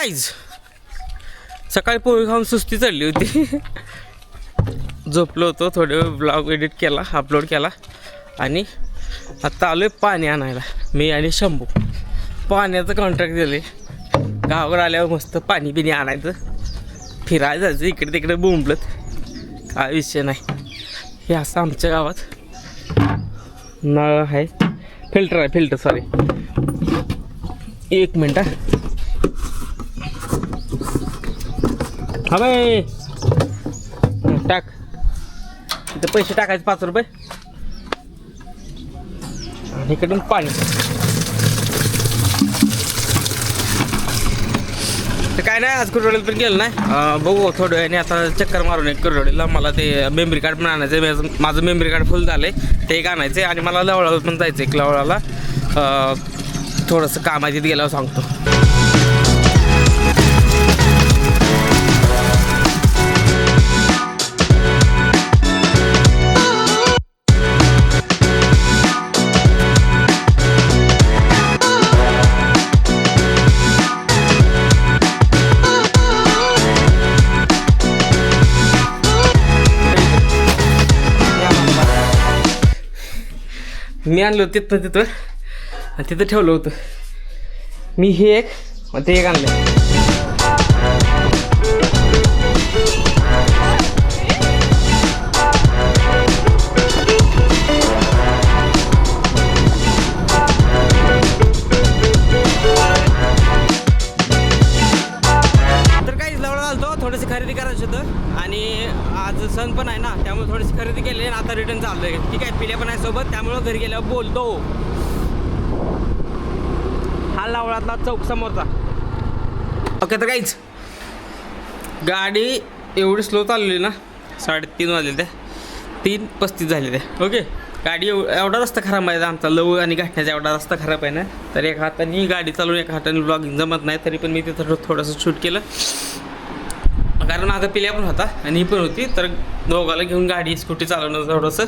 Guys सकाळी पोहे खाऊन सुस्ती चढली होती. झोपलो होतो, थोडे ब्लॉग एडिट केला, अपलोड केला आणि आत्ता आलो आहे पाणी आणायला. मी आणि शंभू पाण्याचं कॉन्ट्रॅक्ट दिले. गावाकडे आल्यावर मस्त पाणी बिणी आणायचं, फिरायला जायचं इकडे तिकडे बोंबलत, काय विषय नाही. हे असं आमच्या गावात नळ आहे, फिल्टर आहे, फिल्टर सॉरी. एक मिनट हा बाई, टाक इथं पैसे टाकायचे 5 रुपये आणि इकडून पाणी. तर काय नाही, आज कुरवडीला पण गेलं नाही. बघू थोड्या वेळाने आता चक्कर मारून एक कुरवडीला. मला ते मेमरी कार्ड पण आणायचं आहे. माझं मेमरी कार्ड फुल झालं आहे, ते एक आणायचं आहे. आणि मला लवळाला पण जायचं आहे. लवळाला थोडंसं काम आहे, तिथे गेल्यावर सांगतो. मी आणलं तिथं आणि तिथं ठेवलं होतं मी. हे एक ते एक आणलं. तर काही जवळ आलतो, थोडीशी खरेदी करायची होतं आणि आज सण पण आहे ना, त्यामुळे थोडीशी खरेदी केली आणि आता रिटर्न चाललो आहे. ठीक आहे, पिल्या पण आहे सोबत, त्यामुळं घरी गेल्यावर बोलतो. हा लावळातला चौक समोरचा. ओके, तर काहीच गाडी एवढी स्लो चालली ना, 3:30 वाजले, त्या 3:35 झाले त्या. ओके, गाडी एवढा रस्ता खराब आहे आमचा, लव आणि गाठण्याचा एवढा रस्ता खराब आहे ना, तर एका हाताने गाडी चालवून एका हाताने ब्लॉगिंग जमत नाही. तरी पण मी तिथं थोडंसं शूट केलं, कारण माझा पिल्या पण होता आणि ही पण होती. तर दोघाला घेऊन गाडी स्कूटी चालवणं थोडंसं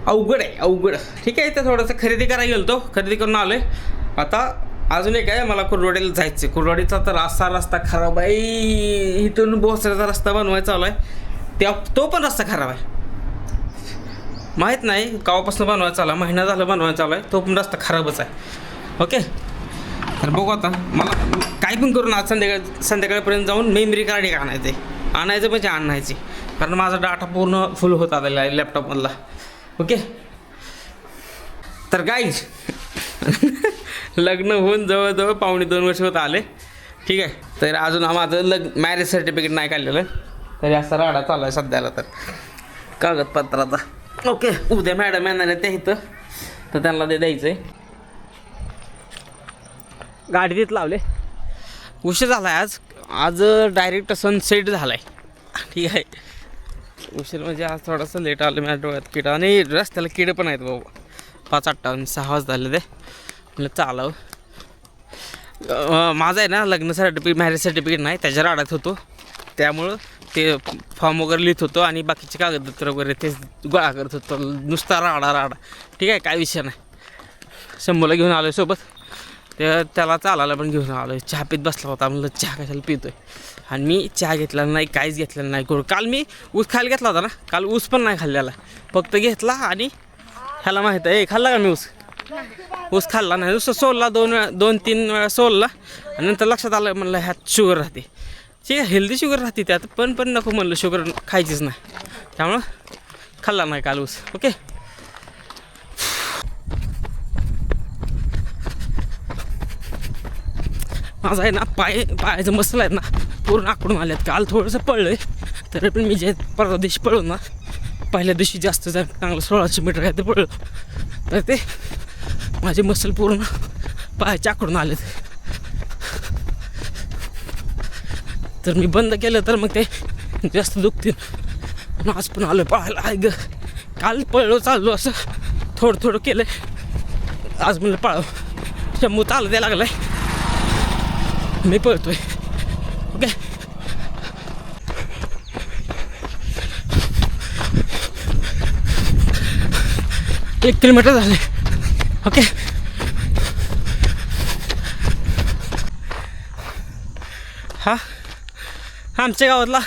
अवघड आहे, अवघड. ठीक आहे, तर थोडंसं खरेदी करायला गेलो, खरेदी करून आलो आहे. आता अजून एक आहे, मला कुरवाडीला जायचं आहे. कुरवाडीचा तर असा रस्ता खराब आहे, इथून बोसऱ्याचा रस्ता बनवायचा चालू आहे, तो पण रस्ता खराब आहे. माहीत नाही गावापासून बनवायचा चालू आहे, महिना झालं बनवायचा चालू आहे, तो पण रस्ता खराबच आहे. ओके, तर बघू आता. मला काही पण करून आज संध्याकाळपर्यंत जाऊन मेमरी कार्ड एक आणायचं आहे. आणायचं म्हणजे आणायची, कारण माझा डाटा पूर्ण फुल होत आलेला आहे लॅपटॉपमधला. ओके, तर गाईज लग्न होऊन जवळजवळ 2.5 वर्ष होत आले. ठीक आहे, तर अजून माझं मॅरेज सर्टिफिकेट नाही काढलेलं, तरी असा राडा चालू आहे सध्याला तर कागदपत्राचा. ओके, उद्या मॅडम येणार आहे त्या इथं, तर त्यांना ते द्यायचं आहे. गाडी तिथं लावले, उशीर झाला आहे आज डायरेक्ट सनसेट झाला आहे. ठीक आहे, उशीर म्हणजे आज थोडंसं लेट आलं. माझ्या डोळ्यात किडा आणि रस्त्याला किडे पण आहेत बाबा. 5:58 6 वाजता झाले ते. म्हटलं चालावं. माझं आहे ना लग्न सर्टिफिकेट, मॅरेज सर्टिफिकेट नाही, त्याच्या राडात होतो, त्यामुळं ते फॉर्म वगैरे लिहित होतो आणि बाकीचे कागदपत्र वगैरे ते गोळा करत होतो. नुसता राडा. ठीक आहे, काय विषय नाही. शंभूला घेऊन आलो आहे सोबत, त्याला चालायला पण घेऊन आलो आहे. चहा पीत बसला होता, म्हणलं चहा कशाला पितो आहे, आणि मी चहा घेतला नाही, काहीच घेतलेलं नाही. काल मी ऊस खायला घेतला होता ना, काल ऊस पण नाही खाल्ल्याला, फक्त घेतला आणि ह्याला माहीत आहे खाल्ला का मी ऊस खाल्ला नाही, नुसतं सोलला 2-3 वेळा सोलला आणि नंतर लक्षात आलं, म्हणलं ह्यात शुगर राहते. ठीक आहे, हेल्दी शुगर राहते त्यात, पण नको म्हणलं शुगर खायचीच नाही, त्यामुळं खाल्ला नाही काल ऊस. ओके, माझा आहे ना पायाचं मसल आहेत ना पूर्ण आकडून आले आहेत. काल थोडंसं पळलं आहे, तरी पण मी जे परवा दिवशी पळलो ना, पहिल्या दिवशी जास्त चांगलं 1600 मीटर काय ते पळलं, तर ते माझे मसल पूर्ण पायाचे आकडून आलेत. तर मी बंद केलं तर मग ते जास्त दुखतील. आज पण आलो पळायला. आहे ग, काल पळलो चाललो असं थोडं केलं, आज म्हणलं पळावं. शंभू चालत द्यायला लागलाय, मी पळतोय. ओके, 1 किलोमीटर झाले. ओके, हा आमच्या गावातला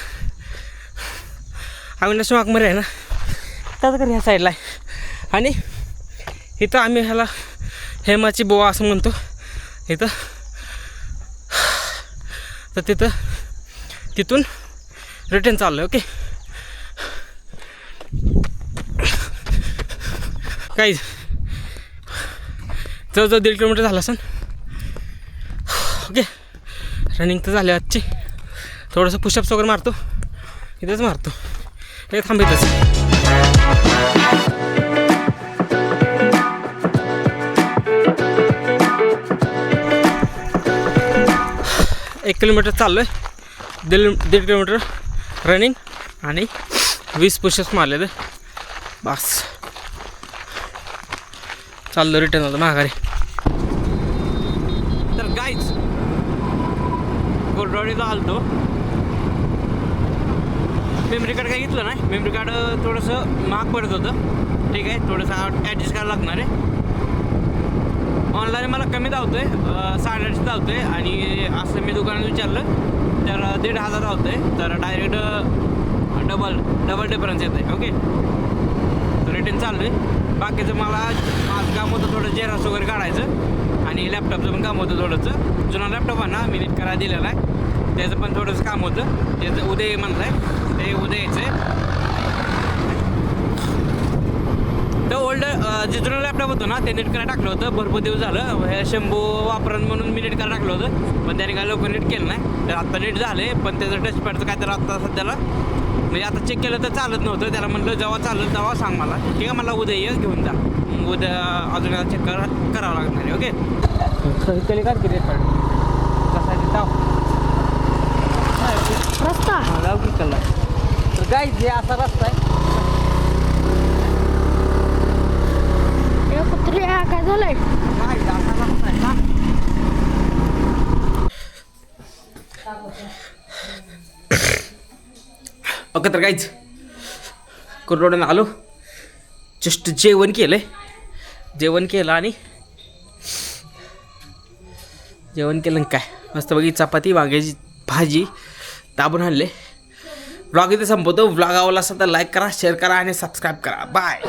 अविनाश वाघमारे आहे ना, त्याचं घर ह्या साईडला आहे. आणि इथं आम्ही ह्याला हेमाची बोवा असं म्हणतो इथं. तर तिथून रिटर्न चाललो आहे. ओके काही जवळजवळ 1.5 किलोमीटर झाला असेल. ओके रनिंग तर झाली आजची. थोडंसं पुशअप्स वगैरे मारतो, इथंच मारतो, हे थांबितच. 1 किलोमीटर चाललो आहे, 1.5 किलोमीटर रनिंग आणि 20 पुशअप्स मारले तर बस. चाललो रिटर्न होतं माघारी. तर गाईज गोरडवाडीला आलतो. मेमरी कार्ड काय घेतलं नाही, मेमरी कार्ड थोडंसं महाग पडत होतं. ठीक आहे, थोडंसं ॲडजस्ट करायला लागणार आहे. ऑनलाईन मला कमी धावतो आहे, 850 धावतो आहे. आणि असं मी दुकानात विचारलं तर 1,500 धावतो आहे. तर डायरेक्ट डबल डिफरन्स येत आहे. ओके तर रिटर्न चाललो आहे. बाकीचं मला आज काम होतं थोडं जेरॉक्स वगैरे काढायचं आणि लॅपटॉपचं पण काम होतं थोडंसं. जुना लॅपटॉप आहे ना, मी नीट करायला दिलेला आहे, त्याचं पण थोडंसं काम होतं. त्याचं उद्या म्हणलं आहे, ते उद्या यायचं आहे. तर ओल्ड जे जुनं लॅपटॉप होतं ना, ते नीट करायला टाकलं होतं. भरपूर दिवस झालं हे शंभू वापरण म्हणून मी नीट करायला टाकलं होतं, पण त्याने काय लवकर नीट केलं नाही. तर आत्ता नीट झाले, पण त्याचं टचपॅडचं काय तर आत्ता सध्याला म्हणजे आता चेक केलं तर चालत नव्हतं. त्याला म्हटलं जेव्हा चाललं तेव्हा सांग मला. ठीक आहे, मला उद्या ये घेऊन जा. उद्या अजून चेक करावं लागणार आहे. ओके त्याला काय की रेट कसा ताव रस्ता गाव की कल्ला. तर काय जे असा रस्ता आहे. कुत्री काय झालंय काय असा रस्ता आहे ना. ओके तर काहीच कुरडोड्यानं आलो, जस्ट जेवण केलं आणि काय मस्त बघी चपाती वांग्याची भाजी दाबून आणले. व्लॉग इथे संपवतो. व्लॉग आवडला असेल तर लाईक करा, शेअर करा आणि सबस्क्राईब करा. बाय.